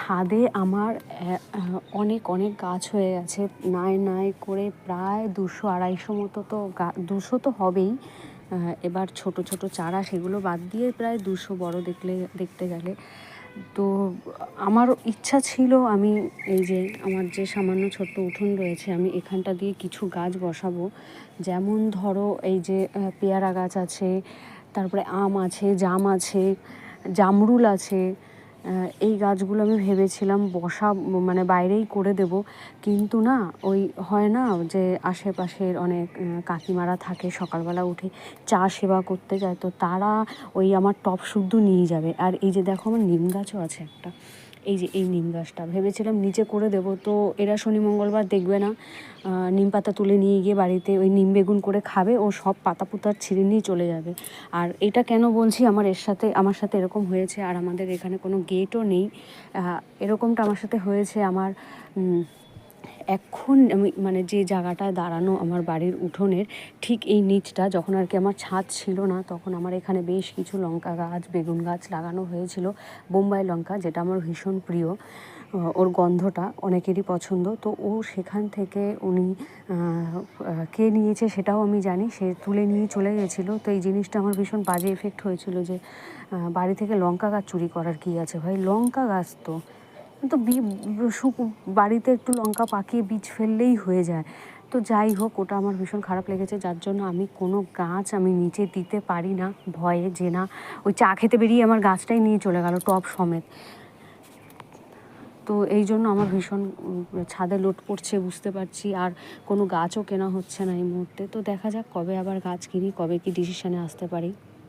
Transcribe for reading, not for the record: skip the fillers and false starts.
ছাদে আমার অনেক অনেক গাছ হয়ে গেছে, নাই নাই করে প্রায় 200-250 মতো তো 200 তো হবেই। এবার ছোট ছোট চারা সেগুলো বাদ দিয়ে প্রায় 200 বড় দেখতে গেলে। তো আমার ইচ্ছা ছিল আমি এই যে আমার যে সামান্য ছোট্ট উঠোন রয়েছে আমি এখানটা দিয়ে কিছু গাছ বসাবো। যেমন ধরো এই যে পেয়ারা গাছ আছে, তারপরে আম আছে, জাম আছে, জামরুল আছে। এই গাছগুলো আমি ভেবেছিলাম মানে বাইরেই করে দেব, কিন্তু না, ওই হয় না যে আশেপাশের অনেক কাকিমারা থাকে, সকালবেলা উঠে চা সেবা করতে যায়, তো তারা ওই আমার টব শুদ্ধ নিয়ে যাবে। আর এই যে দেখো আমার নিম গাছও আছে একটা, এই যে এই নিম গাছটা ভেবেছিলাম নিচে করে দেবো, তো এরা শনি মঙ্গলবার দেখবে না, নিম পাতা তুলে নিয়ে গিয়ে বাড়িতে ওই নিম বেগুন করে খাবে ও সব পাতা পুতার ছিঁড়ে নিয়ে চলে যাবে। আর এটা কেন বলছি, আমার সাথে এরকম হয়েছে, আর আমাদের এখানে কোনো গেটও নেই। এরকমটা আমার সাথে হয়েছে আমার এখন আমি মানে যে জায়গাটায় দাঁড়ানো আমার বাড়ির উঠোনের ঠিক এই নিচটা, যখন আর কি আমার ছাদ ছিল না তখন আমার এখানে বেশ কিছু লঙ্কা গাছ, বেগুন গাছ লাগানো হয়েছিল। বোম্বাই লঙ্কা, যেটা আমার ভীষণ প্রিয়, ওর গন্ধটা অনেকেরই পছন্দ। তো ও সেখান থেকে উনি কে নিয়েছে সেটাও আমি জানি, সে তুলে নিয়ে চলে গেছিলো। তো এই জিনিসটা আমার ভীষণ বাজে এফেক্ট হয়েছিল যে বাড়ি থেকে লঙ্কা গাছ চুরি করার কী আছে ভাই, লঙ্কা গাছ তো তো বাড়িতে একটু লঙ্কা পাকিয়ে বীজ ফেললেই হয়ে যায়। তো যাই হোক, ওটা আমার ভীষণ খারাপ লেগেছে, যার জন্য আমি কোনো গাছ আমি নিচে দিতে পারি না ভয়ে, যে না ওই চা খেতে বেরিয়ে আমার গাছটাই নিয়ে চলে গেল টব সমেত। তো এই জন্য আমার ভীষণ ছাদে লোড পড়ছে বুঝতে পারছি, আর কোনো গাছও কেনা হচ্ছে না এই মুহূর্তে। তো দেখা যাক কবে আবার গাছ কিনি, কবে কি ডিসিশানে আসতে পারি।